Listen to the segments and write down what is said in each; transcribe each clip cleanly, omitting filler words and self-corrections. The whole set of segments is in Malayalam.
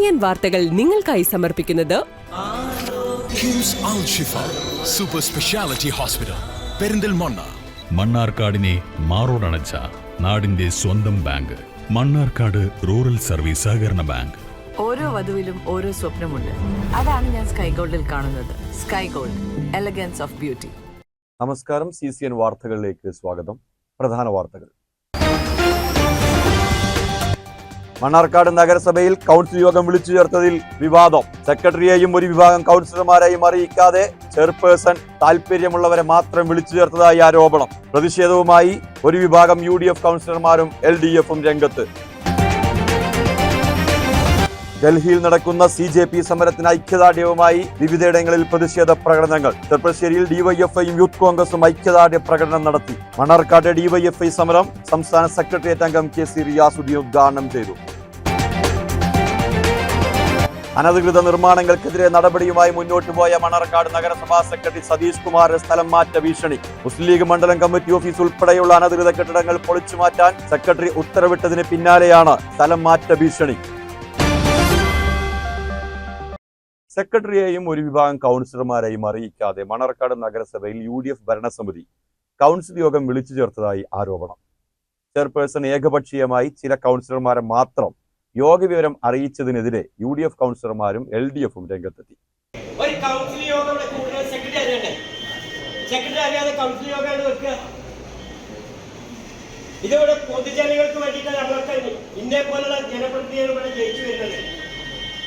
CCN വാർത്തകൾ നിങ്ങൾക്കായി സമർപ്പിക്കുന്നത് കിംസ് അൽ ഷിഫ സൂപ്പർ സ്പെഷ്യാലിറ്റി ഹോസ്പിറ്റൽ പെരിന്തൽമണ്ണ. മണ്ണാർക്കാടിനെ മാറോടണച്ച നാടിന്റെ സ്വന്തം ബാങ്ക് മണ്ണാർക്കാട് റൂറൽ സർവീസ് സഹകരണ ബാങ്ക്. ഓരോ വധുവിലും ഓരോ സ്വപ്നമുണ്ട്. അതാണ് ഞാൻ സ്കൈ ഗോൾഡിൽ കാണുന്നത്. Sky gold, elegance of beauty. നമസ്കാരം. CCN വാർത്തകളിലേക്ക് സ്വാഗതം. പ്രധാന വാർത്തകൾ. മണ്ണാർക്കാട് നഗരസഭയിൽ കൗൺസിൽ യോഗം വിളിച്ചു ചേർത്തതിൽ വിവാദം. സെക്രട്ടറിയെയും ഒരു വിഭാഗം കൗൺസിലർമാരെയും അറിയിക്കാതെ ചെയർപേഴ്സൺ താൽപര്യമുള്ളവരെ മാത്രം വിളിച്ചു ചേർത്തതായി ആരോപണം. പ്രതിഷേധവുമായി ഒരു വിഭാഗം UDF കൗൺസിലർമാരും LDFും രംഗത്ത്. ഡൽഹിയിൽ നടക്കുന്ന CJP സമരത്തിന് ഐക്യദാർഢ്യവുമായി വിവിധയിടങ്ങളിൽ പ്രതിഷേധ പ്രകടനങ്ങൾ. ചെർപ്പശ്ശേരിയിൽ DYFIയും യൂത്ത് കോൺഗ്രസും ഐക്യദാർഢ്യ പ്രകടനം നടത്തി. മണ്ണാർക്കാട് DYFI സമരം സംസ്ഥാന സെക്രട്ടേറിയറ്റ് അംഗം KC റിയാസുദ്ദീൻ ഉദ്ഘാടനം ചെയ്തു. അനധികൃത നിർമ്മാണങ്ങൾക്കെതിരെ നടപടിയുമായി മുന്നോട്ട് പോയ മണ്ണാർക്കാട് നഗരസഭാ സെക്രട്ടറി സതീഷ് കുമാറിന് സ്ഥലം മാറ്റ ഭീഷണി. മുസ്ലിം ലീഗ് മണ്ഡലം കമ്മിറ്റി ഓഫീസ് ഉൾപ്പെടെയുള്ള അനധികൃത കെട്ടിടങ്ങൾ പൊളിച്ചു മാറ്റാൻ സെക്രട്ടറി ഉത്തരവിട്ടതിന് പിന്നാലെയാണ് സ്ഥലം മാറ്റ ഭീഷണി. സെക്രട്ടറിയെയും ഒരു വിഭാഗം കൗൺസിലർമാരെയും അറിയിക്കാതെ മണ്ണാർക്കാട് നഗരസഭയിൽ UDF ഭരണസമിതി കൗൺസിൽ യോഗം വിളിച്ചു ചേർത്തതായി ആരോപണം. ചെയർപേഴ്സൺ ഏകപക്ഷീയമായി ചില കൗൺസിലർമാരെ മാത്രം യോഗ വിവരം അറിയിച്ചതിനെതിരെ UDF കൗൺസിലർമാരും LDFും രംഗത്തെത്തി. ഒരു കൗൺസിൽ യോഗം സെക്രട്ടറി അറിയാതെ കൗൺസിൽ യോഗം വെക്കുക. ഇതിവിടെ പൊതുജനങ്ങൾക്ക് വേണ്ടിയിട്ടാണ് നമ്മളൊക്കെ ഇന്നേ പോലുള്ള ജനപ്രതിനിധികൾ ഇവിടെ ജയിച്ചു വരുന്നത്.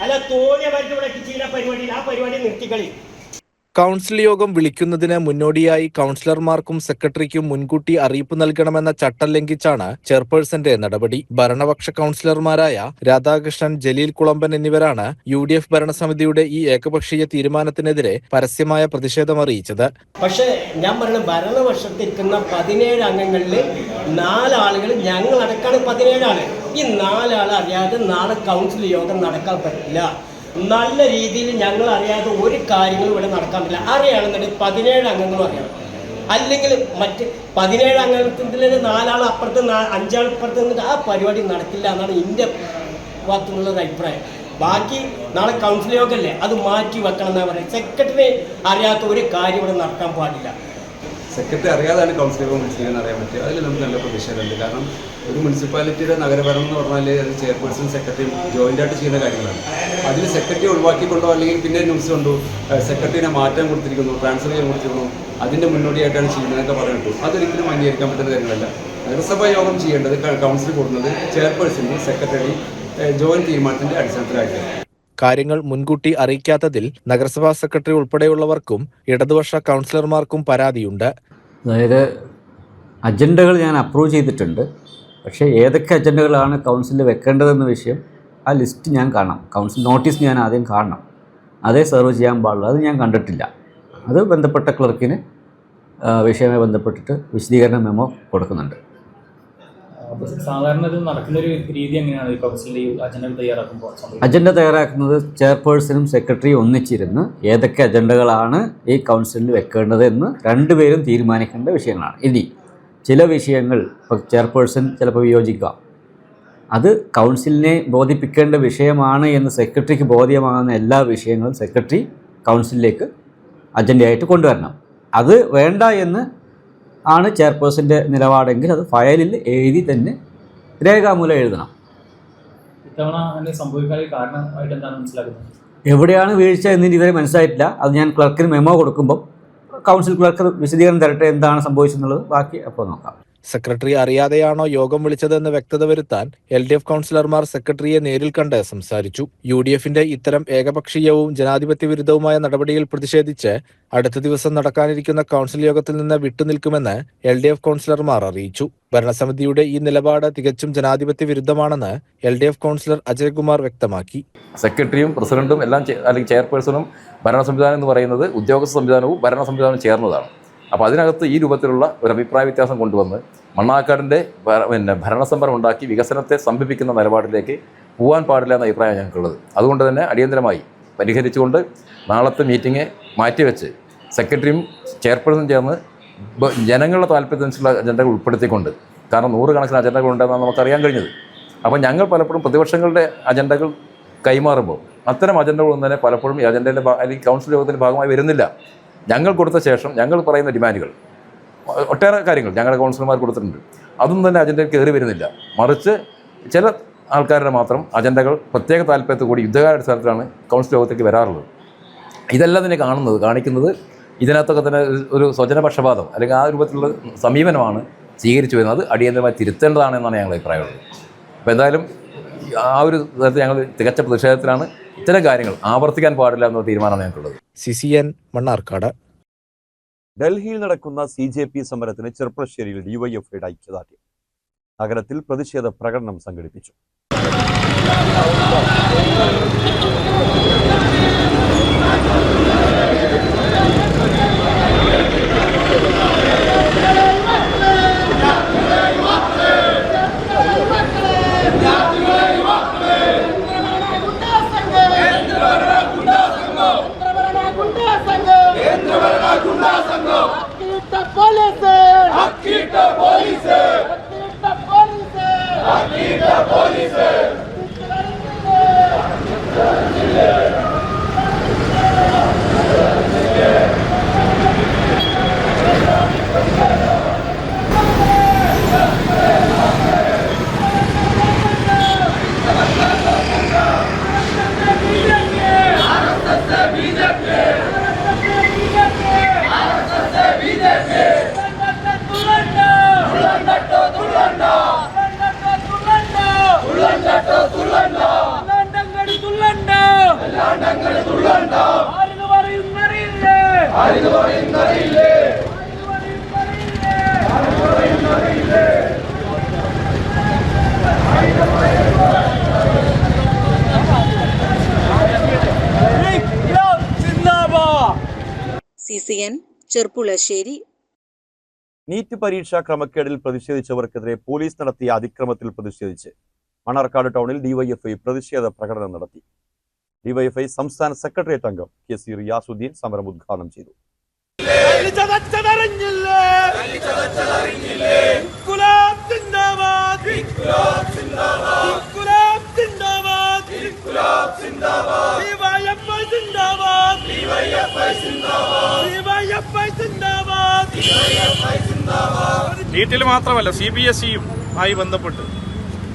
അല്ല തോന്നിയവർക്ക് ഇവിടെ ചെയ്യുന്ന പരിപാടിയിൽ ആ പരിപാടി നിർത്തിക്കളി. കൗൺസിൽ യോഗം വിളിക്കുന്നതിന് മുന്നോടിയായി കൗൺസിലർമാർക്കും സെക്രട്ടറിക്കും മുൻകൂട്ടി അറിയിപ്പ് നൽകണമെന്ന ചട്ടം ലംഘിച്ചാണ് ചെയർപേഴ്സന്റെ നടപടി. ഭരണപക്ഷ കൗൺസിലർമാരായ രാധാകൃഷ്ണൻ, ജലീൽ കുളമ്പൻ എന്നിവരാണ് UDF ഭരണസമിതിയുടെ ഈ ഏകപക്ഷീയ തീരുമാനത്തിനെതിരെ പരസ്യമായ പ്രതിഷേധം അറിയിച്ചത്. പക്ഷേ ഞാൻ പറഞ്ഞ ഭരണപക്ഷത്തിരിക്കുന്ന 17 അംഗങ്ങളിൽ 4 ആളുകൾ ഞങ്ങളടക്കാണ് 17 ആള്. ഈ 4 ആൾ അറിയാതെ നാളെ കൗൺസിൽ യോഗം നടക്കാൻ പറ്റില്ല. നല്ല രീതിയിൽ ഞങ്ങൾ അറിയാതെ ഒരു കാര്യങ്ങളും ഇവിടെ നടക്കാൻ പറ്റില്ല. അറിയാണെന്നുണ്ടെങ്കിൽ 17 അംഗങ്ങളും അറിയണം. അല്ലെങ്കിൽ മറ്റ് 17 അംഗത്തിൽ 4 ആൾ അപ്പുറത്ത് 5 ആൾ ഇപ്പുറത്ത് നിന്നിട്ട് ആ പരിപാടി നടക്കില്ല എന്നാണ് എൻ്റെ ഭാഗത്തുനിന്നുള്ളൊരു അഭിപ്രായം. ബാക്കി നാളെ കൗൺസിൽ യോഗമല്ലേ, അത് മാറ്റി വെക്കണം എന്നാണ് പറയുന്നത്. സെക്രട്ടറി അറിയാത്ത ഒരു കാര്യം ഇവിടെ നടക്കാൻ പാടില്ല. സെക്രട്ടറി അറിയാതാണ് കൗൺസിൽ യോഗം വിളിച്ചിരിക്കുന്നത് അറിയാൻ പറ്റുക. അതിൽ നമുക്ക് നല്ല പ്രതിഷേധമുണ്ട്. കാരണം ഒരു മുനിസിപ്പാലിറ്റിയുടെ നഗരഭരണം എന്ന് പറഞ്ഞാൽ അത് ചെയർപേഴ്സൺ സെക്രട്ടറിയും ജോയിൻ്റായിട്ട് ചെയ്യുന്ന കാര്യങ്ങളാണ്. അതിൽ സെക്രട്ടറി ഒഴിവാക്കിക്കൊണ്ടോ അല്ലെങ്കിൽ പിന്നെ ന്യൂസ് കൊണ്ടോ സെക്രട്ടറിനെ മാറ്റം കൊടുത്തിരിക്കുന്നു, ട്രാൻസ്ഫർ ചെയ്യാൻ കൊടുത്തിരിക്കുന്നു, അതിൻ്റെ മുന്നോടിയായിട്ടാണ് ചെയ്യുന്നതൊക്കെ പറഞ്ഞിട്ടു. അതൊരിക്കലും അംഗീകരിക്കാൻ പറ്റുന്ന കാര്യങ്ങളല്ല. നഗരസഭാ യോഗം ചെയ്യേണ്ടത് കൗൺസിൽ കൂടുന്നത് ചെയർപേഴ്സണും സെക്രട്ടറി ജോയിൻറ്റ് തീരുമാനത്തിൻ്റെ അടിസ്ഥാനത്തിലായിട്ടാണ്. കാര്യങ്ങൾ മുൻകൂട്ടി അറിയിക്കാത്തതിൽ നഗരസഭാ സെക്രട്ടറി ഉൾപ്പെടെയുള്ളവർക്കും ഇടതുപക്ഷ കൗൺസിലർമാർക്കും പരാതിയുണ്ട്. അതായത് അജണ്ടകൾ ഞാൻ അപ്രൂവ് ചെയ്തിട്ടുണ്ട്. പക്ഷേ ഏതൊക്കെ അജണ്ടകളാണ് കൗൺസിലിൽ വെക്കേണ്ടതെന്ന വിഷയം ആ ലിസ്റ്റ് ഞാൻ കാണാം. കൗൺസിൽ നോട്ടീസ് ഞാൻ ആദ്യം കാണണം. അതേ സെർവ് ചെയ്യാൻ പാടുള്ളൂ. അത് ഞാൻ കണ്ടിട്ടില്ല. അത് ബന്ധപ്പെട്ട ക്ലർക്കിന് വിഷയവുമായി ബന്ധപ്പെട്ടിട്ട് വിശദീകരണ മെമ്മോ കൊടുക്കുന്നുണ്ട്. സാധാരണ നടക്കുന്നൊരു രീതി എങ്ങനെയാണ് കൗൺസിലിൽ അജണ്ട തയ്യാറാക്കുമ്പോൾ? അജണ്ട തയ്യാറാക്കുന്നത് ചെയർപേഴ്സണും സെക്രട്ടറിയും ഒന്നിച്ചിരുന്ന് ഏതൊക്കെ അജണ്ടകളാണ് ഈ കൗൺസിലിൽ വെക്കേണ്ടത് എന്ന് രണ്ടുപേരും തീരുമാനിക്കേണ്ട വിഷയങ്ങളാണ്. ഇനി ചില വിഷയങ്ങൾ ഇപ്പോൾ ചെയർപേഴ്സൺ ചിലപ്പോൾ വിയോജിക്കാം. അത് കൗൺസിലിനെ ബോധിപ്പിക്കേണ്ട വിഷയമാണ് എന്ന് സെക്രട്ടറിക്ക് ബോധ്യമാകുന്ന എല്ലാ വിഷയങ്ങളും സെക്രട്ടറി കൗൺസിലിലേക്ക് അജണ്ടയായിട്ട് കൊണ്ടുവരണം. അത് വേണ്ട എന്ന് ആണ് ചെയർപേഴ്സൻ്റെ നിലപാടെങ്കിൽ അത് ഫയലിൽ എഴുതി തന്നെ രേഖാമൂലം എഴുതണം. ഇത്തവണ സംഭവിക്കാൻ കാരണമായിട്ട് എന്താണ് മനസ്സിലാക്കുന്നത്? എവിടെയാണ് വീഴ്ച എന്ന് ഇതുവരെ മനസ്സിലായിട്ടില്ല. അത് ഞാൻ ക്ലർക്കിന് മെമ്മോ കൊടുക്കുമ്പോൾ കൗൺസിൽ ക്ലർക്ക് വിശദീകരണം തരട്ടെ എന്താണ് സംഭവിച്ചെന്നുള്ളത്. ബാക്കി അപ്പോൾ നോക്കാം. സെക്രട്ടറി അറിയാതെയാണോ യോഗം വിളിച്ചതെന്ന് വ്യക്തത വരുത്താൻ LDF കൗൺസിലർമാർ സെക്രട്ടറിയെ നേരിൽ കണ്ട് സംസാരിച്ചു. UDFന്റെ ഇത്തരം ഏകപക്ഷീയവും ജനാധിപത്യ വിരുദ്ധവുമായ നടപടിയിൽ പ്രതിഷേധിച്ച് അടുത്ത ദിവസം നടക്കാനിരിക്കുന്ന കൗൺസിൽ യോഗത്തിൽ നിന്ന് വിട്ടുനിൽക്കുമെന്ന് LDF കൗൺസിലർമാർ അറിയിച്ചു. ഭരണസമിതിയുടെ ഈ നിലപാട് തികച്ചും ജനാധിപത്യ വിരുദ്ധമാണെന്ന് LDF കൗൺസിലർ അജയ്കുമാർ വ്യക്തമാക്കി. സെക്രട്ടറിയും പ്രസിഡന്റും എല്ലാം അല്ലെങ്കിൽ ചെയർപേഴ്സണും ഭരണ സംവിധാനം എന്ന് പറയുന്നത് ഉദ്യോഗസ്ഥ സംവിധാനവും ഭരണ സംവിധാനവും ചേർന്നതാണ്. അപ്പോൾ അതിനകത്ത് ഈ രൂപത്തിലുള്ള ഒരു അഭിപ്രായ വ്യത്യാസം കൊണ്ടുവന്ന് മണ്ണാർക്കാടിൻ്റെ ഭരണസമരം ഉണ്ടാക്കി വികസനത്തെ സ്തംഭിപ്പിക്കുന്ന നിലപാടിലേക്ക് പോകാൻ പാടില്ല എന്ന അഭിപ്രായം ഞങ്ങൾക്കുള്ളത്. അതുകൊണ്ട് തന്നെ അടിയന്തരമായി പരിഹരിച്ചുകൊണ്ട് നാളത്തെ മീറ്റിംഗ് മാറ്റിവെച്ച് സെക്രട്ടറിയും ചെയർപേഴ്സണും ചേർന്ന് ജനങ്ങളുടെ താല്പര്യത്തിനനുസരിച്ചുള്ള അജണ്ടകൾ ഉൾപ്പെടുത്തിക്കൊണ്ട്, കാരണം 100 കണക്കിന് അജണ്ടകൾ ഉണ്ടെന്നാണ് നമുക്കറിയാൻ കഴിഞ്ഞത്. അപ്പോൾ ഞങ്ങൾ പലപ്പോഴും പ്രതിപക്ഷങ്ങളുടെ അജണ്ടകൾ കൈമാറുമ്പോൾ അത്തരം അജണ്ടകളൊന്നും തന്നെ പലപ്പോഴും ഈ അജണ്ടയിലെ അല്ലെങ്കിൽ കൗൺസിൽ യോഗത്തിൻ്റെ ഭാഗമായി വരുന്നില്ല. ഞങ്ങൾ കൊടുത്ത ശേഷം ഞങ്ങൾ പറയുന്ന ഡിമാൻഡുകൾ ഒട്ടേറെ കാര്യങ്ങൾ ഞങ്ങളുടെ കൗൺസിലർമാർ കൊടുത്തിട്ടുണ്ട്, അതൊന്നും തന്നെ അജണ്ടയിൽ കയറി വരുന്നില്ല. മറിച്ച് ചില ആൾക്കാരുടെ മാത്രം അജണ്ടകൾ പ്രത്യേക താല്പര്യത്തോടുകൂടി യുദ്ധകാലാടിസ്ഥാനത്തിലാണ് കൗൺസിൽ യോഗത്തേക്ക് വരാറുള്ളത്. ഇതെല്ലാം തന്നെ കാണിക്കുന്നത് ഇതിനകത്തൊക്കെ തന്നെ ഒരു സ്വജനപക്ഷപാതം അല്ലെങ്കിൽ ആ രൂപത്തിലുള്ള സമീപനമാണ് സ്വീകരിച്ചു വരുന്നത്. അത് അടിയന്തരമായി തിരുത്തേണ്ടതാണ് എന്നാണ് ഞങ്ങളുടെ അഭിപ്രായമുള്ളത്. അപ്പോൾ എന്തായാലും ആ ഒരു തരത്തിൽ ഞങ്ങൾ തികച്ച പ്രതിഷേധത്തിലാണ്. ഇത്തരം കാര്യങ്ങൾ ആവർത്തിക്കാൻ പാടില്ല എന്ന തീരുമാനമാണ് ഞങ്ങൾക്കുള്ളത്. CCN മണ്ണാർക്കാട്. ഡൽഹിയിൽ നടക്കുന്ന CJP സമരത്തിന് ചെർപ്പളശ്ശേരിയിൽ DYFIയുടെ ഐക്യദാർഢ്യം. നഗരത്തിൽ പ്രതിഷേധ പ്രകടനം സംഘടിപ്പിച്ചു. CCN ചെർപ്പുളശ്ശേരി. നീറ്റ് പരീക്ഷാ ക്രമക്കേടിൽ പ്രതിഷേധിച്ചവർക്കെതിരെ പോലീസ് നടത്തിയ അതിക്രമത്തിൽ പ്രതിഷേധിച്ച് മണ്ണാർക്കാട് ടൗണിൽ DYFI പ്രതിഷേധ പ്രകടനം നടത്തി. DYFI സംസ്ഥാന സെക്രട്ടേറിയറ്റ് അംഗം KC റിയാസുദ്ദീൻ സമരം ഉദ്ഘാടനം ചെയ്തു. നീറ്റിൽ മാത്രമല്ല CBSEയും ആയി ബന്ധപ്പെട്ട്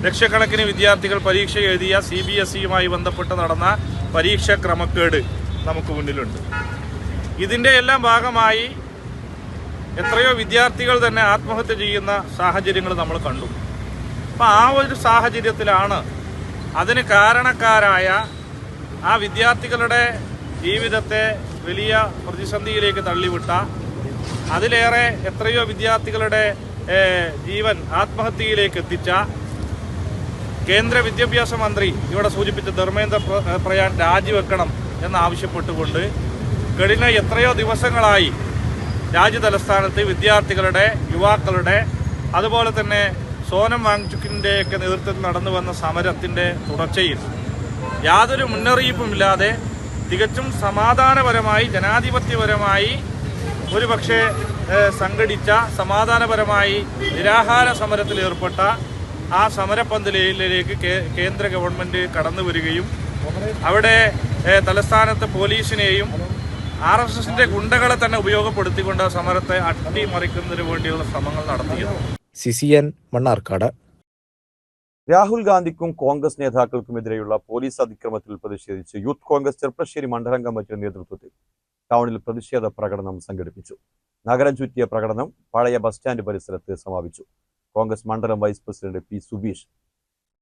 ലക്ഷക്കണക്കിന് വിദ്യാർത്ഥികൾ പരീക്ഷ എഴുതിയ CBSEയുമായി ബന്ധപ്പെട്ട് നടന്ന പരീക്ഷാ ക്രമക്കേട് നമുക്ക് മുന്നിലുണ്ട്. ഇതിൻ്റെ എല്ലാം ഭാഗമായി എത്രയോ വിദ്യാർത്ഥികൾ തന്നെ ആത്മഹത്യ ചെയ്യുന്ന സാഹചര്യങ്ങൾ നമ്മൾ കണ്ടു. അപ്പം ആ ഒരു സാഹചര്യത്തിലാണ് അതിന് കാരണക്കാരായ ആ വിദ്യാർത്ഥികളുടെ ജീവിതത്തെ വലിയ പ്രതിസന്ധിയിലേക്ക് തള്ളിവിട്ട, അതിലേറെ എത്രയോ വിദ്യാർത്ഥികളുടെ ജീവൻ ആത്മഹത്യയിലേക്ക് എത്തിച്ച കേന്ദ്ര വിദ്യാഭ്യാസ മന്ത്രി ഇവിടെ സൂചിപ്പിച്ച ധർമ്മേന്ദ്ര പ്രധാൻ രാജിവെക്കണം എന്നാവശ്യപ്പെട്ടുകൊണ്ട് കഴിഞ്ഞ എത്രയോ ദിവസങ്ങളായി രാജ്യതലസ്ഥാനത്ത് വിദ്യാർത്ഥികളുടെ, യുവാക്കളുടെ, അതുപോലെ തന്നെ സോനം വാങ്ചുക്കിൻ്റെയൊക്കെ നേതൃത്വത്തിൽ നടന്നു വന്ന സമരത്തിൻ്റെ തുടർച്ചയിൽ യാതൊരു മുന്നറിയിപ്പുമില്ലാതെ തികച്ചും സമാധാനപരമായി, ജനാധിപത്യപരമായി ഒരുപക്ഷെ സംഘടിച്ച, സമാധാനപരമായി നിരാഹാര സമരത്തിൽ ഏർപ്പെട്ട ആ സമരപന്തലിലേക്ക് കേന്ദ്ര ഗവൺമെൻറ് കടന്നു വരികയും അവിടെ തലസ്ഥാനത്തെ പോലീസിനെയും RSSന്റെ ഗുണ്ടകളെ തന്നെ ഉപയോഗപ്പെടുത്തിക്കൊണ്ട് സമരത്തെ അട്ടിമറിക്കുന്നതിന് വേണ്ടിയുള്ള ശ്രമങ്ങൾ നടത്തിയത്. CCN മണ്ണാർക്കാട്. രാഹുൽ ഗാന്ധിക്കും കോൺഗ്രസ് നേതാക്കൾക്കുമെതിരെയുള്ള പോലീസ് അതിക്രമത്തിൽ പ്രതിഷേധിച്ച് യൂത്ത് കോൺഗ്രസ് ചെർപ്പളശ്ശേരി മണ്ഡലം കമ്മിറ്റിയുടെ നേതൃത്വത്തിൽ ടൗണിൽ പ്രതിഷേധ പ്രകടനം സംഘടിപ്പിച്ചു. നഗരം ചുറ്റിയ പ്രകടനം പഴയ ബസ് സ്റ്റാൻഡ് പരിസരത്ത് സമാപിച്ചു. കോൺഗ്രസ് മണ്ഡലം വൈസ് പ്രസിഡന്റ് P. സുബീഷ്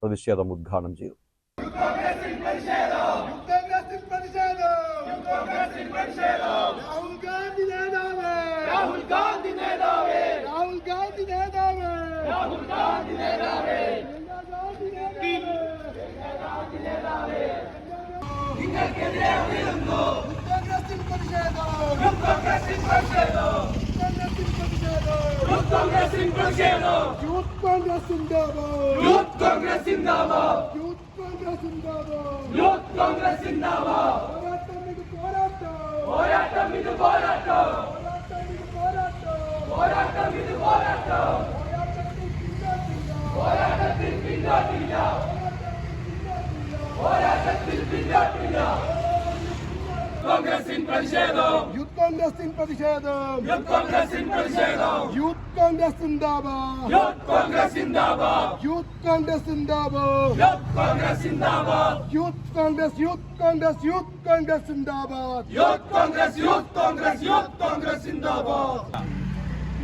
പ്രതിഷേധം ഉദ്ഘാടനം ചെയ്തു. പോരാട്ടത്തിൽ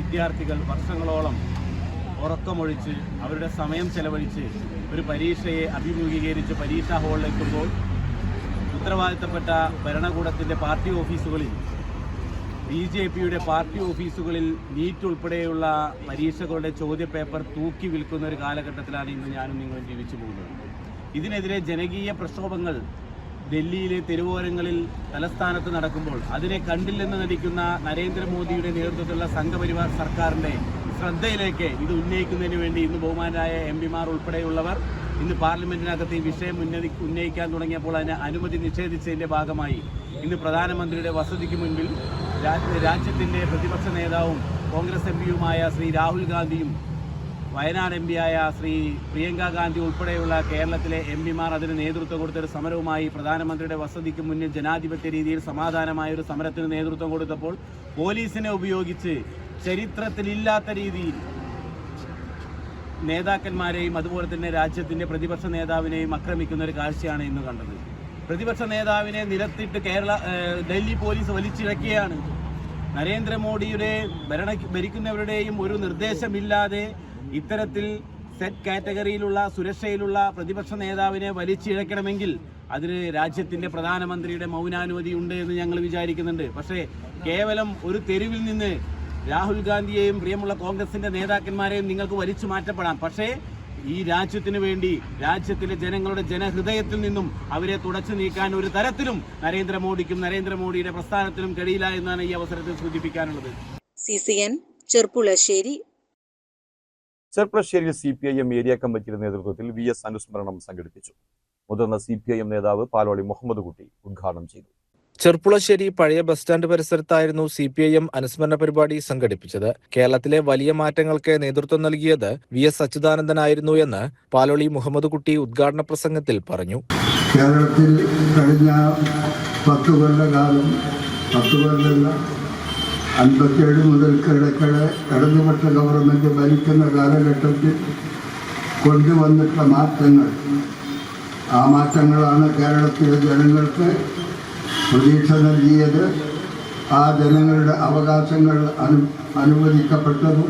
വിദ്യാർത്ഥികൾ വർഷങ്ങളോളം ഉറക്കമൊഴിച്ച് അവരുടെ സമയം ചെലവഴിച്ച് ഒരു പരീക്ഷയെ അഭിമുഖീകരിച്ച് പരീക്ഷാ ഹാളിലെത്തുമ്പോൾ ഉത്തരവാദിത്തപ്പെട്ട ഭരണകൂടത്തിൻ്റെ പാർട്ടി ഓഫീസുകളിൽ BJPയുടെ പാർട്ടി ഓഫീസുകളിൽ നീറ്റ് ഉൾപ്പെടെയുള്ള പരീക്ഷകളുടെ ചോദ്യപേപ്പർ തൂക്കി വിൽക്കുന്ന ഒരു കാലഘട്ടത്തിലാണ് ഇന്ന് ഞാനും നിങ്ങളും ജീവിച്ചു പോകുന്നത്. ഇതിനെതിരെ ജനകീയ പ്രക്ഷോഭങ്ങൾ ഡൽഹിയിലെ തെരുവോരങ്ങളിൽ തലസ്ഥാനത്ത് നടക്കുമ്പോൾ അതിനെ കണ്ടില്ലെന്ന് നടിക്കുന്ന നരേന്ദ്രമോദിയുടെ നേതൃത്വത്തിലുള്ള സംഘപരിവാർ സർക്കാരിൻ്റെ ശ്രദ്ധയിലേക്ക് ഇത് ഉന്നയിക്കുന്നതിന് വേണ്ടി ഇന്ന് ബഹുമാനായ MP-മാർ ഉൾപ്പെടെയുള്ളവർ ഇന്ന് പാർലമെന്റിനകത്ത് ഈ വിഷയം ഉന്നയിക്കാൻ തുടങ്ങിയപ്പോൾ അതിന് അനുമതി നിഷേധിച്ചതിൻ്റെ ഭാഗമായി ഇന്ന് പ്രധാനമന്ത്രിയുടെ വസതിക്ക് മുൻപിൽ രാജ്യത്തിൻ്റെ പ്രതിപക്ഷ നേതാവും കോൺഗ്രസ് MP-യുമായ ശ്രീ രാഹുൽ ഗാന്ധിയും വയനാട് MP-യായ ശ്രീ പ്രിയങ്ക ഗാന്ധി ഉൾപ്പെടെയുള്ള കേരളത്തിലെ MP-മാർ അതിന് നേതൃത്വം കൊടുത്തൊരു സമരവുമായി പ്രധാനമന്ത്രിയുടെ വസതിക്ക് മുന്നിൽ ജനാധിപത്യ രീതിയിൽ സമാധാനമായ ഒരു സമരത്തിന് നേതൃത്വം കൊടുത്തപ്പോൾ പോലീസിനെ ഉപയോഗിച്ച് ചരിത്രത്തിലില്ലാത്ത രീതിയിൽ നേതാക്കന്മാരെയും അതുപോലെ തന്നെ രാജ്യത്തിൻ്റെ പ്രതിപക്ഷ നേതാവിനെയും ആക്രമിക്കുന്ന ഒരു കാഴ്ചയാണ് ഇന്ന് കണ്ടത്. പ്രതിപക്ഷ നേതാവിനെ നിരത്തിട്ട് ഡൽഹി പോലീസ് വലിച്ചിഴക്കുകയാണ്. നരേന്ദ്രമോദിയുടെ ഭരിക്കുന്നവരുടെയും ഒരു നിർദ്ദേശമില്ലാതെ ഇത്തരത്തിൽ സെറ്റ് കാറ്റഗറിയിലുള്ള സുരക്ഷയിലുള്ള പ്രതിപക്ഷ നേതാവിനെ വലിച്ചിഴക്കണമെങ്കിൽ അതിന് രാജ്യത്തിൻ്റെ പ്രധാനമന്ത്രിയുടെ മൗനാനുമതി ഉണ്ട് എന്ന് ഞങ്ങൾ വിചാരിക്കുന്നുണ്ട്. പക്ഷേ കേവലം ഒരു തെരുവിൽ നിന്ന് രാഹുൽ ഗാന്ധിയെയും പ്രിയമുള്ള കോൺഗ്രസിൻ്റെ നേതാക്കന്മാരെയും നിങ്ങൾക്ക് വലിച്ചു മാറ്റപ്പെടാം. പക്ഷേ ഈ രാജ്യത്തിന് വേണ്ടി രാജ്യത്തിലെ ജനങ്ങളുടെ ജനഹൃദയത്തിൽ നിന്നും അവരെ തുടച്ചു നീക്കാൻ ഒരു തരത്തിലും നരേന്ദ്രമോദിക്കും നരേന്ദ്രമോദിയുടെ പ്രസ്ഥാനത്തിനും കഴിയില്ല എന്നാണ് ഈ അവസരത്തിൽ സൂചിപ്പിക്കാനുള്ളത്. CCN ചെർപ്പുളശ്ശേരി. ചെർപ്പുളശ്ശേരിയിൽ CPIM ഏരിയ കമ്മിറ്റിയുടെ നേതൃത്വത്തിൽ VS അനുസ്മരണം സംഘടിപ്പിച്ചു. മുതിർന്ന CPIM നേതാവ് പാലോളി മുഹമ്മദ് കുട്ടി ഉദ്ഘാടനം ചെയ്തു. ചെർപ്പുളശ്ശേരി പഴയ ബസ് സ്റ്റാൻഡ് പരിസരത്തായിരുന്നു CPIM അനുസ്മരണ പരിപാടി സംഘടിപ്പിച്ചത്. കേരളത്തിലെ വലിയ മാറ്റങ്ങൾക്ക് നേതൃത്വം നൽകിയത് VS അച്യുതാനന്ദനായിരുന്നു എന്ന് പാലോളി മുഹമ്മദ് കുട്ടി ഉദ്ഘാടന പ്രസംഗത്തിൽ പറഞ്ഞു. കേരളത്തിൽ കഴിഞ്ഞ 10 കൊല്ലകാലം 57 മുതൽ ഇടതുപക്ഷ ഗവൺമെന്റ് ഭരിക്കുന്ന കാലഘട്ടത്തിൽ കൊണ്ടുവന്നിട്ടുള്ള മാറ്റങ്ങൾ, ആ മാറ്റങ്ങളാണ് കേരളത്തിലെ ജനങ്ങൾക്ക് പ്രതീക്ഷ നൽകിയത്. ആ ജനങ്ങളുടെ അവകാശങ്ങൾ അനുവദിക്കപ്പെട്ടതും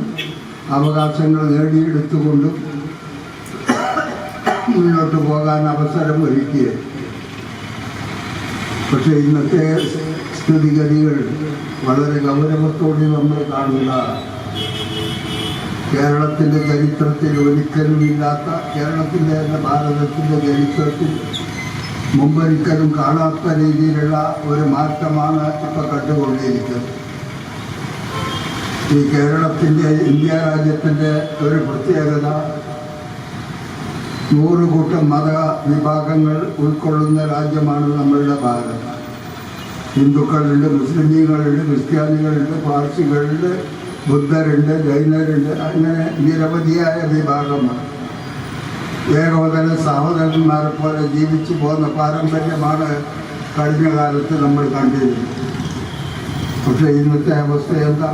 അവകാശങ്ങൾ നേടിയെടുത്തുകൊണ്ടും മുന്നോട്ട് പോകാൻ അവസരം ഒരുക്കിയത്. പക്ഷേ ഇന്നത്തെ സ്ഥിതിഗതികൾ വളരെ ഗൗരവത്തോടെ നമ്മൾ കാണുന്ന കേരളത്തിൻ്റെ ചരിത്രത്തിൽ ഒരിക്കലും ഇല്ലാത്ത, കേരളത്തിൻ്റെ ഭാരതത്തിൻ്റെ ചരിത്രത്തിൽ മുമ്പൊരിക്കലും കാണാത്ത രീതിയിലുള്ള ഒരു മാറ്റമാണ് ഇപ്പോൾ കണ്ടുകൊണ്ടിരിക്കുന്നത്. ഈ കേരളത്തിൻ്റെ, ഇന്ത്യ രാജ്യത്തിൻ്റെ ഒരു പ്രത്യേകത 100 കൂട്ടം മത വിഭാഗങ്ങൾ ഉൾക്കൊള്ളുന്ന രാജ്യമാണ് നമ്മളുടെ ഭാരതം. ഹിന്ദുക്കളുണ്ട്, മുസ്ലിങ്ങളുണ്ട്, ക്രിസ്ത്യാനികളുണ്ട്, പാർസികളുണ്ട്, ബുദ്ധരുണ്ട്, ജൈനരുണ്ട്, അങ്ങനെ നിരവധിയായ വിഭാഗമാണ്. ഏകോദര സഹോദരന്മാരെ പോലെ ജീവിച്ചു പോകുന്ന പാരമ്പര്യമാണ് കഴിഞ്ഞ കാലത്ത് നമ്മൾ കണ്ടിരുന്നത്. പക്ഷേ ഇന്നത്തെ അവസ്ഥ എന്താ?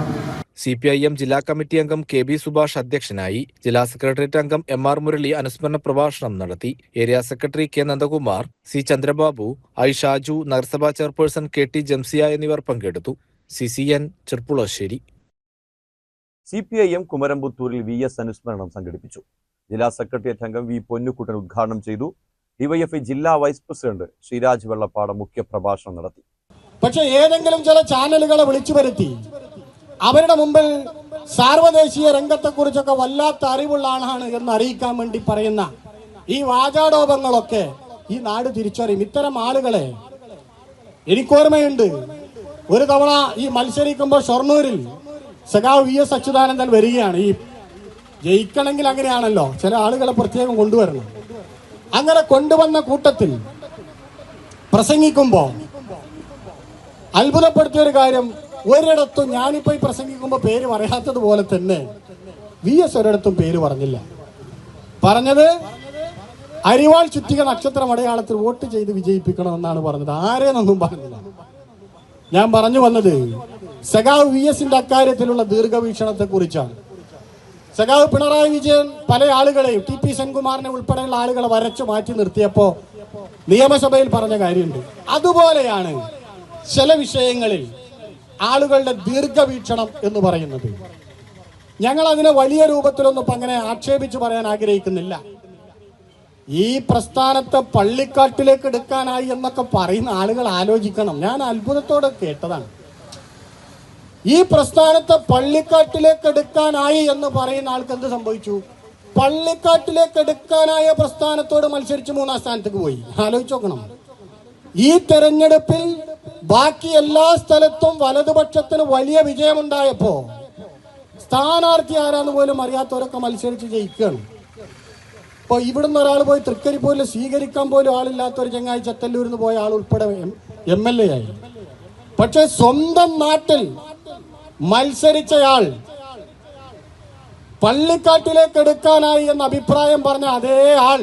CPIM ജില്ലാ കമ്മിറ്റി അംഗം KB സുഭാഷ് അധ്യക്ഷനായി. ജില്ലാ സെക്രട്ടേറിയറ്റ് അംഗം MR മുരളി അനുസ്മരണ പ്രഭാഷണം നടത്തി. Area secretary K Nandakumar, C Chandrababu, I Shaju, നഗരസഭാ ചെയർപേഴ്സൺ KT ജംസിയ എന്നിവർ പങ്കെടുത്തു. CCN ചെർപ്പുളശ്ശേരി. CPIM കുമരംപുത്തൂരിൽ VS അനുസ്മരണം സംഘടിപ്പിച്ചു. ജില്ലാ സെക്രട്ടേറിയറ്റ് അംഗം V പൊന്നുക്കുട്ടൻ ഉദ്ഘാടനം ചെയ്തു. DYFI ജില്ലാ വൈസ് പ്രസിഡന്റ് ശ്രീരാജ് വെള്ളപ്പാട് മുഖ്യപ്രഭാഷണം നടത്തി. പക്ഷേ ഏതെങ്കിലും ചില ചാനലുകളെ വിളിച്ചു വരുത്തി അവരുടെ മുമ്പിൽ സാർവദേശീയ രംഗത്തെക്കുറിച്ചൊക്കെ വല്ലാത്ത അറിവുള്ള ആളാണ് എന്ന് അറിയിക്കാൻ വേണ്ടി പറയുന്ന ഈ വാചാടോപങ്ങളൊക്കെ ഈ നാട് തിരിച്ചറിയും. ഇത്തരം ആളുകളെ എനിക്കോർമ്മയുണ്ട്, ഒരു തവണ ഈ മത്സരിക്കുമ്പോൾ ഷൊർണൂരിൽ സഖാവ് VS അച്യുതാനന്ദൻ വരികയാണ്. ഈ ജയിക്കണമെങ്കിൽ അങ്ങനെയാണല്ലോ, ചില ആളുകളെ പ്രത്യേകം കൊണ്ടുവരണം. അങ്ങനെ കൊണ്ടുവന്ന കൂട്ടത്തിൽ പ്രസംഗിക്കുമ്പോൾ അത്ഭുതപ്പെടുത്തിയൊരു കാര്യം, ഒരിടത്തും ഞാനിപ്പോ ഈ പ്രസംഗിക്കുമ്പോൾ പേര് പറയാത്തതുപോലെ തന്നെ VS ഒരിടത്തും പേര് പറഞ്ഞില്ല. പറഞ്ഞത് അരിവാൾ ചുറ്റിക നക്ഷത്രം അടയാളത്തിൽ വോട്ട് ചെയ്ത് വിജയിപ്പിക്കണമെന്നാണ് പറഞ്ഞത്. ആരെന്നൊന്നും പറഞ്ഞില്ല. ഞാൻ പറഞ്ഞു വന്നത് സഖാവ് VS-ന്റെ അക്കാര്യത്തിലുള്ള ദീർഘവീക്ഷണത്തെ കുറിച്ചാണ്. സഖാവ് പിണറായി വിജയൻ പല ആളുകളെയും TP സെൻകുമാറിനെ ഉൾപ്പെടെയുള്ള ആളുകളെ വരച്ചു മാറ്റി നിർത്തിയപ്പോൾ നിയമസഭയിൽ പറഞ്ഞ കാര്യമുണ്ട്. അതുപോലെയാണ് ചില വിഷയങ്ങളിൽ ആളുകളുടെ ദീർഘവീക്ഷണം എന്ന് പറയുന്നത്. ഞങ്ങൾ അതിനെ വലിയ രൂപത്തിലൊന്നും ഇപ്പം അങ്ങനെ ആക്ഷേപിച്ച് പറയാൻ ആഗ്രഹിക്കുന്നില്ല. ഈ പ്രസ്ഥാനത്തെ പള്ളിക്കാട്ടിലേക്ക് എടുക്കാനായി എന്നൊക്കെ പറയുന്ന ആളുകൾ ആലോചിക്കണം. ഞാൻ അത്ഭുതത്തോടെ കേട്ടതാണ്. ഈ പ്രസ്ഥാനത്തെ പള്ളിക്കാട്ടിലേക്ക് എടുക്കാനായി എന്ന് പറയുന്ന ആൾക്ക് എന്ത് സംഭവിച്ചു? പള്ളിക്കാട്ടിലേക്ക് എടുക്കാനായ പ്രസ്ഥാനത്തോട് മത്സരിച്ച് 3-ാം സ്ഥാനത്തേക്ക് പോയി. ആലോചിച്ച് നോക്കണം. ഈ തെരഞ്ഞെടുപ്പിൽ ബാക്കി എല്ലാ സ്ഥലത്തും വലതുപക്ഷത്തിന് വലിയ വിജയമുണ്ടായപ്പോ സ്ഥാനാർത്ഥി ആരാന്ന് പോലും അറിയാത്തവരൊക്കെ മത്സരിച്ച് ജയിക്കുകയാണ്. ഇപ്പോൾ ഇവിടുന്ന് ഒരാൾ പോയി തൃക്കരിപ്പൂരിൽ സ്വീകരിക്കാൻ പോലും ആളില്ലാത്ത ഒരു ചങ്ങായി ചത്തല്ലൂരിൽ നിന്ന് പോയ ആൾ ഉൾപ്പെടെ MLA ആയി. പക്ഷെ സ്വന്തം നാട്ടിൽ മത്സരിച്ചയാൾ പള്ളിക്കാട്ടിലേക്ക് എടുക്കാനായി എന്ന അഭിപ്രായം പറഞ്ഞ അതേ ആൾ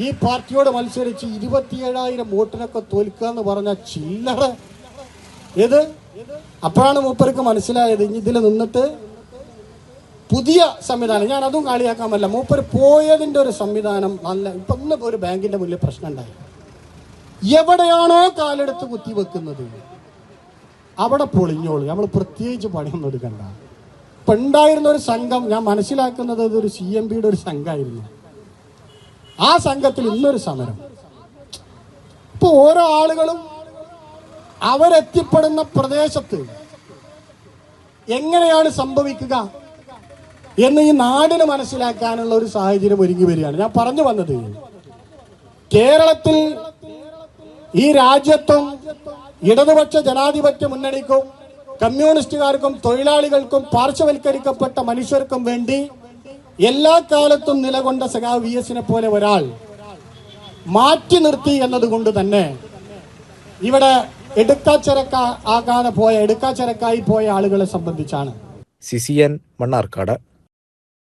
ഈ പാർട്ടിയോട് മത്സരിച്ച് 27,000 വോട്ടിനൊക്കെ തോൽക്കുക എന്ന് പറഞ്ഞ ചില്ലറ ഇത്. അപ്പോഴാണ് മൂപ്പർക്ക് മനസ്സിലായത് ഇനി ഇതിൽ നിന്നിട്ട് പുതിയ സംവിധാനം, ഞാൻ അതും കളിയാക്കാമല്ല, മൂപ്പർ പോയതിൻ്റെ ഒരു സംവിധാനം നല്ല. ഇപ്പം ഇന്ന് ഒരു ബാങ്കിൻ്റെ മുന്നിൽ പ്രശ്നം ഉണ്ടായി. എവിടെയാണോ കാലെടുത്ത് കുത്തിവെക്കുന്നത് അവിടെ പൊളിഞ്ഞോളൂ. നമ്മൾ പ്രത്യേകിച്ച് പണിയൊന്നും എടുക്കണ്ട. ഇപ്പം ഉണ്ടായിരുന്ന ഒരു സംഘം, ഞാൻ മനസ്സിലാക്കുന്നത് ഇതൊരു CMBയുടെ ഒരു സംഘമായിരുന്നു. ആ സംഘത്തിൽ ഇന്നൊരു സമരം. ഇപ്പോൾ ഓരോ ആളുകളും അവരെത്തിപ്പെടുന്ന പ്രദേശത്ത് എങ്ങനെയാണ് സംഭവിക്കുക എന്ന് ഈ നാടിന് മനസ്സിലാക്കാനുള്ള ഒരു സാഹചര്യം ഒരുങ്ങി വരികയാണ്. ഞാൻ പറഞ്ഞു വന്നത്, കേരളത്തിൽ ഈ രാജ്യത്തും ഇടതുപക്ഷ ജനാധിപത്യ മുന്നണിക്കും കമ്മ്യൂണിസ്റ്റുകാർക്കും തൊഴിലാളികൾക്കും പാർശ്വവൽക്കരിക്കപ്പെട്ട മനുഷ്യർക്കും വേണ്ടി എല്ലാ കാലത്തും നിലകൊണ്ട സഖാവ് VS-നെ പോലെ ഒരാൾ മാറ്റി നിർത്തി എന്നതുകൊണ്ട് തന്നെ ഇവിടെ എടുക്കാച്ചരക്കായി പോയ ആളുകളെ സംബന്ധിച്ചാണ്. CCN മണ്ണാർക്കാട്.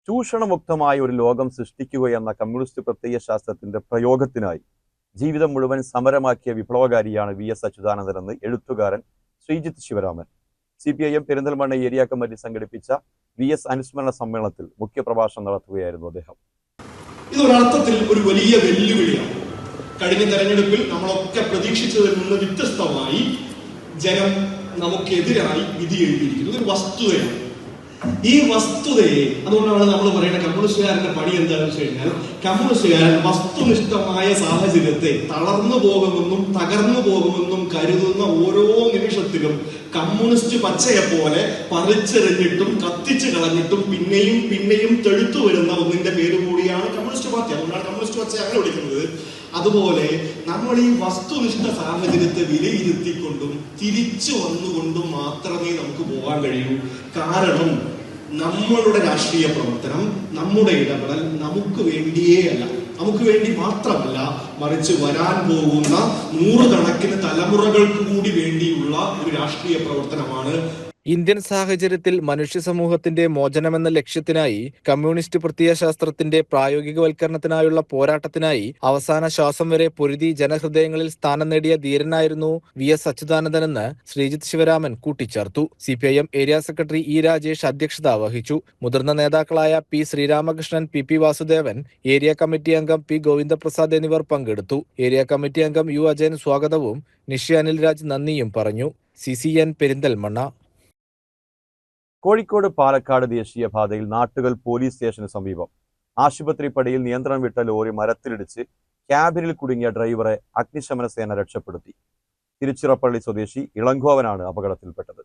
ചൂഷണമുക്തമായ ഒരു ലോകം സൃഷ്ടിക്കുകയെന്ന കമ്മ്യൂണിസ്റ്റ് പ്രത്യയശാസ്ത്രത്തിന്റെ പ്രയോഗത്തിനായി ജീവിതം മുഴുവൻ സമരമാക്കിയ വിപ്ലവകാരിയാണ് VS അച്യുതാനന്ദൻ എന്ന് എഴുത്തുകാരൻ Sreejith Sivaraman. CPIM Perinthalmanna area committee സംഘടിപ്പിച്ച VS അനുസ്മരണ സമ്മേളനത്തിൽ മുഖ്യപ്രഭാഷണം നടത്തുകയായിരുന്നു അദ്ദേഹം. ഇതൊരർത്ഥത്തിൽ ഒരു വലിയ വെല്ലുവിളിയാണ്. കഴിഞ്ഞ തെരഞ്ഞെടുപ്പിൽ നമ്മളൊക്കെ പ്രതീക്ഷിച്ചതിൽ നിന്ന് വ്യത്യസ്തമായി ജനം നമുക്കെതിരായി വിധി എഴുതിയിരിക്കുന്നു. ഇതൊരു വസ്തുതയാണ്. ഈ വസ്തുതയെ, അതുകൊണ്ടാണ് നമ്മൾ പറയുന്ന കമ്മ്യൂണിസ്റ്റുകാരന്റെ പണി എന്താണെന്ന് വെച്ച് കഴിഞ്ഞാൽ, കമ്മ്യൂണിസ്റ്റുകാരൻ വസ്തുനിഷ്ഠമായ സാഹചര്യത്തെ തളർന്നു പോകുമെന്നും തകർന്നു പോകുമെന്നും കരുതുന്ന ഓരോ നിമിഷത്തിലും കമ്മ്യൂണിസ്റ്റ് പച്ചയെ പോലെ പറിച്ചെറിഞ്ഞിട്ടും കത്തിച്ചു കളഞ്ഞിട്ടും പിന്നെയും പിന്നെയും തെഴുത്തു വരുന്ന ഒന്നിന്റെ പേര് കൂടിയാണ് കമ്മ്യൂണിസ്റ്റ് പാർട്ടി. അതുകൊണ്ടാണ് കമ്മ്യൂണിസ്റ്റ് പച്ച അങ്ങനെ വിളിക്കുന്നത്. അതുപോലെ നമ്മൾ ഈ വസ്തുനിഷ്ഠ സാഹചര്യത്തെ വിലയിരുത്തിക്കൊണ്ടും തിരിച്ചു വന്നുകൊണ്ടും മാത്രമേ നമുക്ക് പോകാൻ കഴിയൂ. കാരണം നമ്മളുടെ രാഷ്ട്രീയ പ്രവർത്തനം, നമ്മുടെ ഇടപെടൽ നമുക്ക് വേണ്ടിയേ അല്ല, നമുക്ക് വേണ്ടി മാത്രമല്ല, മറിച്ച് വരാൻ പോകുന്ന നൂറുകണക്കിന് തലമുറകൾക്ക് കൂടി വേണ്ടിയുള്ള ഒരു രാഷ്ട്രീയ പ്രവർത്തനമാണ്. ഇന്ത്യൻ സാഹചര്യത്തിൽ മനുഷ്യ സമൂഹത്തിന്റെ മോചനമെന്ന ലക്ഷ്യത്തിനായി കമ്മ്യൂണിസ്റ്റ് പ്രത്യയശാസ്ത്രത്തിന്റെ പ്രായോഗികവൽക്കരണത്തിനായുള്ള പോരാട്ടത്തിനായി അവസാന ശ്വാസം വരെ പൊരുതി ജനഹൃദയങ്ങളിൽ സ്ഥാനം നേടിയ ധീരനായിരുന്നു VS അച്യുതാനന്ദനെന്ന് ശ്രീജിത്ത് ശിവരാമൻ കൂട്ടിച്ചേർത്തു. CPIM area secretary E Rajesh അധ്യക്ഷത വഹിച്ചു. മുതിർന്ന നേതാക്കളായ P Sreeramakrishnan, PP Vasudevan, area committee അംഗം P ഗോവിന്ദപ്രസാദ് എന്നിവർ പങ്കെടുത്തു. ഏരിയ കമ്മിറ്റി അംഗം U അജയൻ സ്വാഗതവും നിഷി അനിൽരാജ് നന്ദിയും പറഞ്ഞു. CCN പെരിന്തൽമണ്ണ. കോഴിക്കോട് പാലക്കാട് ദേശീയപാതയിൽ നാട്ടുകൽ പോലീസ് സ്റ്റേഷന് സമീപം ആശുപത്രി പടിയിൽ നിയന്ത്രണം വിട്ട ലോറി മരത്തിലിടിച്ച് ക്യാബിനിൽ കുടുങ്ങിയ ഡ്രൈവറെ അഗ്നിശമന സേന രക്ഷപ്പെടുത്തി. തിരുച്ചിറപ്പള്ളി സ്വദേശി ഇളങ്കോവനാണ് അപകടത്തിൽപ്പെട്ടത്.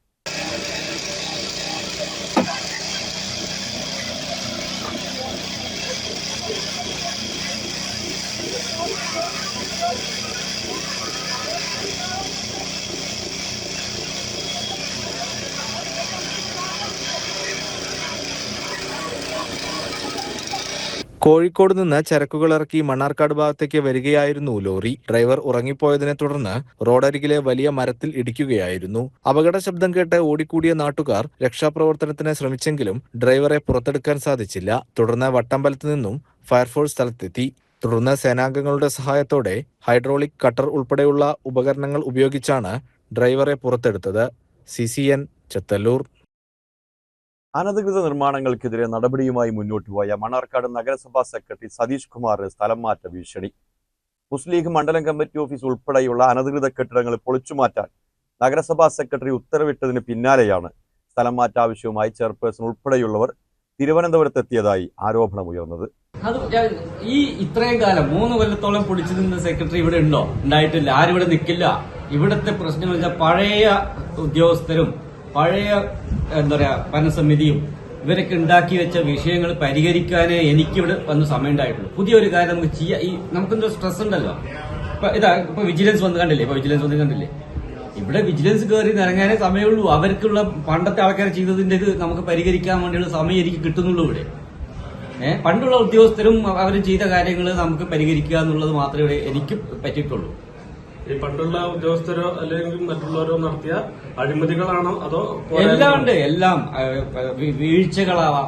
കോഴിക്കോട് നിന്ന് ചരക്കുകൾ ഇറക്കി മണ്ണാർക്കാട് ഭാഗത്തേക്ക് വരികയായിരുന്നു ലോറി. ഡ്രൈവർ ഉറങ്ങിപ്പോയതിനെ തുടർന്ന് റോഡരികിലെ വലിയ മരത്തിൽ ഇടിക്കുകയായിരുന്നു. അപകട ശബ്ദം കേട്ട് ഓടിക്കൂടിയ നാട്ടുകാർ രക്ഷാപ്രവർത്തനത്തിന് ശ്രമിച്ചെങ്കിലും ഡ്രൈവറെ പുറത്തെടുക്കാൻ സാധിച്ചില്ല. തുടർന്ന് വട്ടമ്പലത്ത് നിന്നും ഫയർഫോഴ്സ് സ്ഥലത്തെത്തി. തുടർന്ന് സേനാംഗങ്ങളുടെ സഹായത്തോടെ ഹൈഡ്രോളിക് കട്ടർ ഉൾപ്പെടെയുള്ള ഉപകരണങ്ങൾ ഉപയോഗിച്ചാണ് ഡ്രൈവറെ പുറത്തെടുത്തത്. CCN ചെത്തല്ലൂർ. അനധികൃത നിർമ്മാണങ്ങൾക്കെതിരെ നടപടിയുമായി മുന്നോട്ട് പോയ മണ്ണാർക്കാട് നഗരസഭാ സെക്രട്ടറി സതീഷ് കുമാറിന് സ്ഥലം മാറ്റ ഭീഷണി. മുസ്ലിം ലീഗ് മണ്ഡലം കമ്മിറ്റി ഓഫീസ് ഉൾപ്പെടെയുള്ള അനധികൃത കെട്ടിടങ്ങൾ പൊളിച്ചുമാറ്റാൻ നഗരസഭാ സെക്രട്ടറി ഉത്തരവിട്ടതിന് പിന്നാലെയാണ് സ്ഥലം മാറ്റ ആവശ്യവുമായി ചെയർപേഴ്സൺ ഉൾപ്പെടെയുള്ളവർ തിരുവനന്തപുരത്തെത്തിയതായി ആരോപണമുയർന്നത്. അത് ഈ ഇത്രയും കാലം 3 കൊല്ലത്തോളം പൊടിച്ചു നിന്ന സെക്രട്ടറി ഇവിടെ ഉണ്ടോ? ഉണ്ടായിട്ടില്ല. ആരും ഇവിടെ നിൽക്കില്ല. ഇവിടുത്തെ പ്രശ്നം വെച്ചാൽ പഴയ ഉദ്യോഗസ്ഥരും പഴയ ഭരണസമിതിയും ഇവരൊക്കെ ഉണ്ടാക്കി വെച്ച വിഷയങ്ങൾ പരിഹരിക്കാനേ എനിക്കിവിടെ വന്ന് സമയം ഉണ്ടായിട്ടുള്ളൂ. പുതിയൊരു കാര്യം നമുക്ക് ചെയ്യാം. ഈ നമുക്കെന്തോ സ്ട്രെസ് ഉണ്ടല്ലോ. ഇപ്പൊ വിജിലൻസ് വന്ന് കണ്ടില്ലേ? ഇവിടെ വിജിലൻസ് കയറി ഇറങ്ങാനേ സമയമുള്ളൂ. അവർക്കുള്ള പണ്ടത്തെ ആൾക്കാർ ചെയ്തതിന്റെ ഇത് നമുക്ക് പരിഹരിക്കാൻ വേണ്ടിയുള്ള സമയം എനിക്ക് കിട്ടുന്നുള്ളൂ ഇവിടെ. പണ്ടുള്ള ഉദ്യോഗസ്ഥരും അവരും ചെയ്ത കാര്യങ്ങൾ നമുക്ക് പരിഹരിക്കുക എന്നുള്ളത് മാത്രമേ ഇവിടെ എനിക്ക് പറ്റിയിട്ടുള്ളൂ. ഈ പണ്ടുള്ള ഉദ്യോഗസ്ഥരോ അല്ലെങ്കിൽ മറ്റുള്ളവരോ നടത്തിയ അഴിമതികളാണോ അതോ? എല്ലാം ഉണ്ട്. എല്ലാം വീഴ്ചകളാവാം,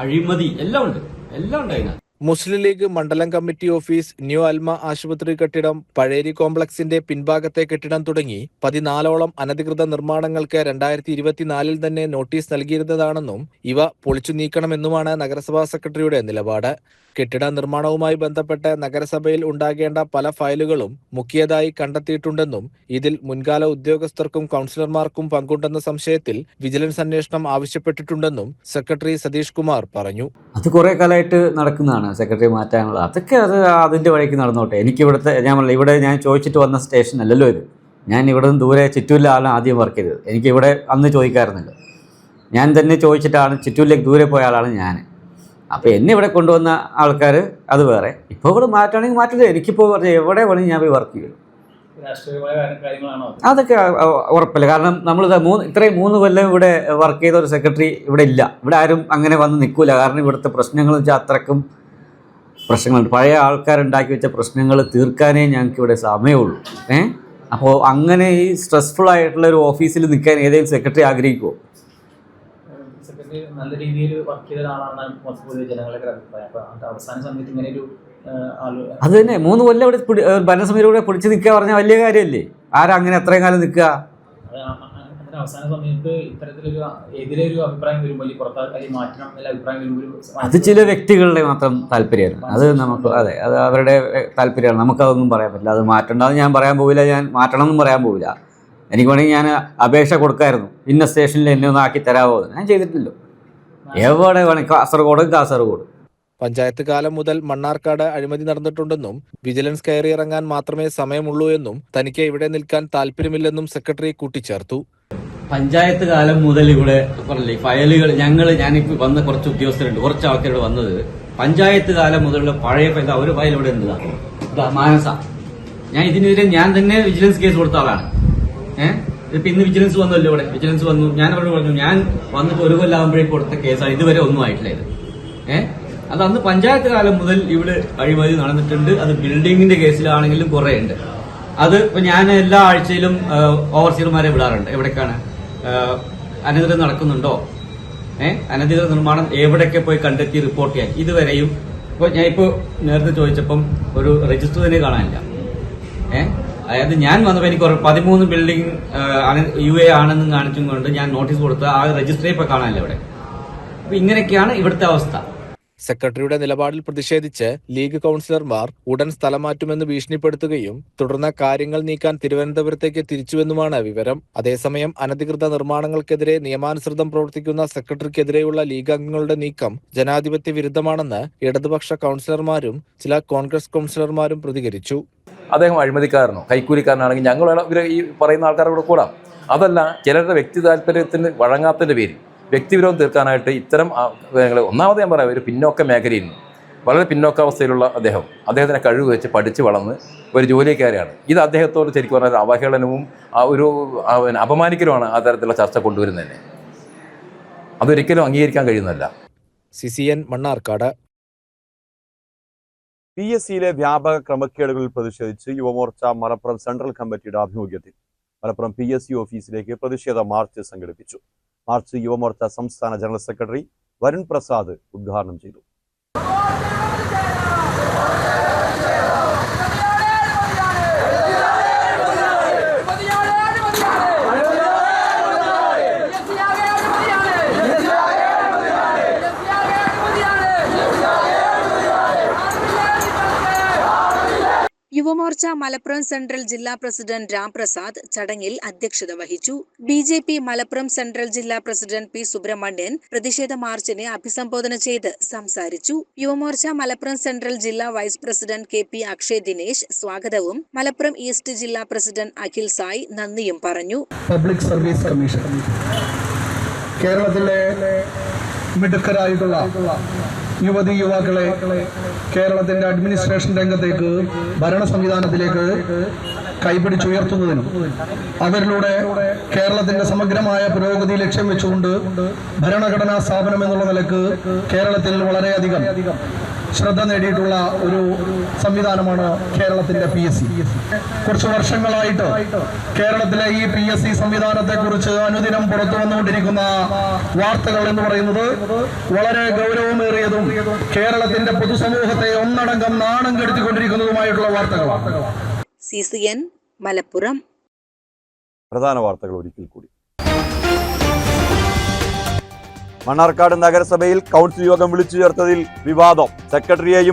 അഴിമതി എല്ലാം ഉണ്ട് അതിനകത്ത്. മുസ്ലിം ലീഗ് മണ്ഡലം കമ്മിറ്റി ഓഫീസ്, ന്യൂ അൽമ ആശുപത്രി കെട്ടിടം, പഴേരി കോംപ്ലക്സിന്റെ പിൻഭാഗത്തെ കെട്ടിടം തുടങ്ങി 14ഓളം അനധികൃത നിർമ്മാണങ്ങൾക്ക് 2024 തന്നെ നോട്ടീസ് നൽകിയിരുന്നതാണെന്നും ഇവ പൊളിച്ചു നീക്കണമെന്നുമാണ് നഗരസഭാ സെക്രട്ടറിയുടെ നിലപാട്. കെട്ടിട നിർമ്മാണവുമായി ബന്ധപ്പെട്ട് നഗരസഭയിൽ ഉണ്ടാകേണ്ട പല ഫയലുകളും മുക്കിയതായി കണ്ടെത്തിയിട്ടുണ്ടെന്നും ഇതിൽ മുൻകാല ഉദ്യോഗസ്ഥർക്കും കൌൺസിലർമാർക്കും പങ്കുണ്ടെന്ന സംശയത്തിൽ വിജിലൻസ് അന്വേഷണം ആവശ്യപ്പെട്ടിട്ടുണ്ടെന്നും സെക്രട്ടറി സതീഷ് കുമാർ പറഞ്ഞു. അത് കുറെ കാലമായിട്ട് നടക്കുന്നതാണ് സെക്രട്ടറി മാറ്റാനുള്ളത്. അതൊക്കെ അതിന്റെ വഴിക്ക് നടന്നോട്ടെ. എനിക്കിവിടുത്തെ ഇവിടെ ഞാൻ ചോദിച്ചിട്ട് വന്ന സ്റ്റേഷൻ അല്ലല്ലോ ഇത്. ഞാൻ ഇവിടെ നിന്ന് ദൂരെ ചിറ്റൂരിലെ ആളാണ് ആദ്യം വർക്ക് ചെയ്തത്. എനിക്കിവിടെ അന്ന് ചോദിക്കാറുന്നില്ല. ഞാൻ തന്നെ ചോദിച്ചിട്ടാണ് ചിറ്റൂരിലേക്ക് ദൂരെ പോയ ആളാണ് ഞാൻ. അപ്പോൾ എന്നെ ഇവിടെ കൊണ്ടുവന്ന ആൾക്കാർ അത് വേറെ. ഇപ്പോൾ ഇവിടെ മാറ്റുകയാണെങ്കിൽ മാറ്റില്ല. എനിക്കിപ്പോൾ എവിടെ വേണമെങ്കിൽ ഞാൻ പോയി വർക്ക് ചെയ്യും. അതൊക്കെ ഉറപ്പില്ല. കാരണം നമ്മളിത് ഇത്രയും 3 കൊല്ലം ഇവിടെ വർക്ക് ചെയ്ത ഒരു സെക്രട്ടറി ഇവിടെ ഇല്ല. ഇവിടെ ആരും അങ്ങനെ വന്ന് നിൽക്കില്ല. കാരണം ഇവിടുത്തെ പ്രശ്നങ്ങൾ വെച്ചാൽ അത്രക്കും പ്രശ്നങ്ങളുണ്ട്. പഴയ ആൾക്കാരുണ്ടാക്കി വെച്ച പ്രശ്നങ്ങൾ തീർക്കാനേ ഞങ്ങൾക്ക് ഇവിടെ സമയമുള്ളൂ. അപ്പോൾ അങ്ങനെ ഈ സ്ട്രെസ്ഫുൾ ആയിട്ടുള്ള ഒരു ഓഫീസിൽ നിൽക്കാൻ ഏതെങ്കിലും സെക്രട്ടറി ആഗ്രഹിക്കുമോ? നല്ല രീതിയിൽ വർക്ക് ചെയ്ത ഒരാളാണ് ജനങ്ങളുടെ അഭിപ്രായം. അപ്പൊ അവസാന സമയത്ത് ഇങ്ങനെ ഒരു അത് തന്നെ 3 കൊല്ലം ഇവിടെ ഭരണസമിതിയിലൂടെ പൊടിച്ച് നിൽക്കുക പറഞ്ഞാൽ വലിയ കാര്യമല്ലേ? ആരാ അങ്ങനെ അത്രയും കാലം നിൽക്കുക? അവസാന സമയത്ത് ഇത്തരത്തിലൊരു എതിരൊരു അഭിപ്രായം വരുമ്പോൾ മാറ്റണം എന്നുള്ള അഭിപ്രായം വരുമ്പോൾ അത് ചില വ്യക്തികളുടെ മാത്രം താല്പര്യമാണ്. അത് നമുക്ക് അത് അവരുടെ താല്പര്യമാണ്. നമുക്കതൊന്നും പറയാൻ പറ്റില്ല. അത് മാറ്റേണ്ടത് ഞാൻ പറയാൻ പോവില്ല. ഞാൻ മാറ്റണം എന്നും പറയാൻ പോവില്ല. എനിക്ക് വേണമെങ്കിൽ ഞാൻ അപേക്ഷ കൊടുക്കായിരുന്നു, ഇന്ന സ്റ്റേഷനിൽ എന്നെ ഒന്ന് ആക്കി തരാമോ. ഞാൻ ചെയ്തിട്ടില്ലല്ലോ. എവിടെ വേണമെങ്കിൽ കാസർഗോഡ്. പഞ്ചായത്ത് കാലം മുതൽ മണ്ണാർക്കാട് അഴിമതി നടന്നിട്ടുണ്ടെന്നും വിജിലൻസ് കയറിയിറങ്ങാൻ മാത്രമേ സമയമുള്ളൂ എന്നും തനിക്ക് ഇവിടെ നിൽക്കാൻ താല്പര്യമില്ലെന്നും സെക്രട്ടറി കൂട്ടിച്ചേർത്തു. പഞ്ചായത്ത് കാലം മുതൽ ഇവിടെ ഫയലുകൾ ഞാനിപ്പോൾ വന്ന കുറച്ച് ഉദ്യോഗസ്ഥരുണ്ട്, കുറച്ച് ആൾക്കാരോട് വന്നത് പഞ്ചായത്ത് കാലം മുതലുള്ള പഴയ ഒരു ഫയൽ ഇവിടെ ഉണ്ട്. മാനസ. ഇതിനെതിരെ ഞാൻ തന്നെ വിജിലൻസ് കേസ് കൊടുത്ത ആളാണ്. ഇപ്പൊ ഇന്ന് വിജിലൻസ് വന്നല്ലോ. ഇവിടെ വിജിലൻസ് വന്നു. ഞാൻ അവരോട് പറഞ്ഞു, ഞാൻ വന്നിട്ട് 1 കൊല്ലാകുമ്പോഴേക്കും കൊടുത്ത കേസാണ്. ഇതുവരെ ഒന്നും ആയിട്ടില്ല ഇത്. അത് അന്ന് പഞ്ചായത്ത് കാലം മുതൽ ഇവിടെ അഴിമതി നടന്നിട്ടുണ്ട്. അത് ബിൽഡിങ്ങിന്റെ കേസിലാണെങ്കിലും കുറെ ഉണ്ട്. അത് ഇപ്പൊ ഞാൻ എല്ലാ ആഴ്ചയിലും ഓവർസീർമാരെ വിടാറുണ്ട്. എവിടേക്കാണ് അനധികൃതം നടക്കുന്നുണ്ടോ, അനധികൃത നിർമ്മാണം എവിടെയൊക്കെ പോയി കണ്ടെത്തി റിപ്പോർട്ട് ചെയ്യാൻ. ഇതുവരെയും ഞാൻ ഇപ്പോൾ നേരത്തെ ചോദിച്ചപ്പം ഒരു രജിസ്റ്റർ തന്നെ കാണാനില്ല. അതായത് ഞാൻ വന്നപ്പോൾ എനിക്ക് 13 ബിൽഡിംഗ് UA ആണെന്നും കാണിച്ചും കൊണ്ട് ഞാൻ നോട്ടീസ് കൊടുത്ത ആ രജിസ്റ്ററെ ഇപ്പൊ കാണാനില്ല ഇവിടെ. അപ്പൊ ഇങ്ങനെയൊക്കെയാണ് ഇവിടുത്തെ അവസ്ഥ. സെക്രട്ടറിയുടെ നിലപാടിൽ പ്രതിഷേധിച്ച് ലീഗ് കൌൺസിലർമാർ ഉടൻ സ്ഥലം മാറ്റുമെന്ന് ഭീഷണിപ്പെടുത്തുകയും തുടർന്ന് കാര്യങ്ങൾ നീക്കാൻ തിരുവനന്തപുരത്തേക്ക് തിരിച്ചുവെന്നുമാണ് വിവരം. അതേസമയം അനധികൃത നിർമ്മാണങ്ങൾക്കെതിരെ നിയമാനുസൃതം പ്രവർത്തിക്കുന്ന സെക്രട്ടറിക്കെതിരെയുള്ള ലീഗ് അംഗങ്ങളുടെ നീക്കം ജനാധിപത്യ വിരുദ്ധമാണെന്ന് ഇടതുപക്ഷ കൌൺസിലർമാരും ചില കോൺഗ്രസ് കൌൺസിലർമാരും പ്രതികരിച്ചു. അദ്ദേഹം അഴിമതിക്കാരനോ കൈക്കൂലിക്കാരനാണെങ്കിൽ ഞങ്ങൾ ഈ പറയുന്ന ആൾക്കാരോട് കൂടാം. അതല്ല, ചിലരുടെ വ്യക്തി താല്പര്യത്തിന് വഴങ്ങാത്തതിൻ്റെ പേരിൽ വ്യക്തിവിരോധം തീർക്കാനായിട്ട് ഇത്തരം ഒന്നാമത് ഞാൻ പറയാം, ഒരു പിന്നോക്ക മേഖലയിൽ നിന്ന് വളരെ പിന്നോക്കാവസ്ഥയിലുള്ള അദ്ദേഹത്തിനെ കഴിവ് വെച്ച് പഠിച്ച് വളർന്ന് ഒരു ജോലിക്കാരെയാണ്. ഇത് അദ്ദേഹത്തോട് ശരിക്കും പറഞ്ഞാൽ അവഹേളനവും ഒരു അപമാനിക്കലുമാണ് ആ തരത്തിലുള്ള ചർച്ച കൊണ്ടുവരുന്നതന്നെ. അതൊരിക്കലും അംഗീകരിക്കാൻ കഴിയുന്നതല്ല. CCN മണ്ണാർക്കാട്. PSCയിലെ വ്യാപക ക്രമക്കേടുകളിൽ പ്രതിഷേധിച്ച് യുവമോർച്ച മലപ്പുറം സെൻട്രൽ കമ്മിറ്റിയുടെ ആഭിമുഖ്യത്തിൽ മലപ്പുറം PSC ഓഫീസിലേക്ക് പ്രതിഷേധ മാർച്ച് സംഘടിപ്പിച്ചു. മാർച്ച് യുവമോർച്ച സംസ്ഥാന ജനറൽ സെക്രട്ടറി വരുൺ പ്രസാദ് ഉദ്ഘാടനം ചെയ്തു. യുവമോർച്ച മലപ്പുറം സെൻട്രൽ ജില്ലാ പ്രസിഡന്റ് രാംപ്രസാദ് ചടങ്ങിൽ അധ്യക്ഷത വഹിച്ചു. BJP മലപ്പുറം സെൻട്രൽ ജില്ലാ പ്രസിഡന്റ് P. സുബ്രഹ്മണ്യൻ പ്രതിഷേധ മാർച്ചിനെ അഭിസംബോധന ചെയ്ത് സംസാരിച്ചു. യുവമോർച്ച മലപ്പുറം സെൻട്രൽ ജില്ലാ vice president KP Akshay Dinesh സ്വാഗതവും മലപ്പുറം ഈസ്റ്റ് ജില്ലാ പ്രസിഡന്റ് അഖിൽ സായ് നന്ദിയും പറഞ്ഞു. പബ്ലിക് സർവീസ് കമ്മീഷൻ കേരളത്തിലെ മിടുക്കരായിട്ടുള്ള യുവതി യുവാക്കളെ കേരളത്തിന്റെ അഡ്മിനിസ്ട്രേഷൻ രംഗത്തേക്ക് ഭരണ സംവിധാനത്തിലേക്ക് കൈപിടിച്ചുയർത്തുന്നതിനും അവരിലൂടെ കേരളത്തിന്റെ സമഗ്രമായ പുരോഗതി ലക്ഷ്യം വെച്ചുകൊണ്ട് ഭരണഘടനാ സ്ഥാപനം എന്നുള്ള നിലക്ക് കേരളത്തിൽ വളരെയധികം ശ്രദ്ധ നേടിയിട്ടുള്ള ഒരു സംവിധാനമാണ് കേരളത്തിന്റെ PSC. കുറച്ച് വർഷങ്ങളായിട്ട് കേരളത്തിലെ ഈ PSC സംവിധാനത്തെക്കുറിച്ച് അനുദിനം പുറത്തു വന്നുകൊണ്ടിരിക്കുന്ന വാർത്തകൾ എന്ന് പറയുന്നത് വളരെ ഗൗരവമേറിയതും കേരളത്തിന്റെ പൊതുസമൂഹത്തെ ഒന്നടങ്കം നാണം കെടുത്തിക്കൊണ്ടിരിക്കുന്നതുമായിട്ടുള്ള വാർത്തകളാണ്. CCN മലപ്പുറം. പ്രധാന വാർത്തകൾ ഒരിക്കൽ കൂടി. മണ്ണാർക്കാട് നഗരസഭയിൽ കൗൺസിൽ യോഗം വിളിച്ചു ചേർത്തതിൽ വിവാദം. സെക്രട്ടറിയെയും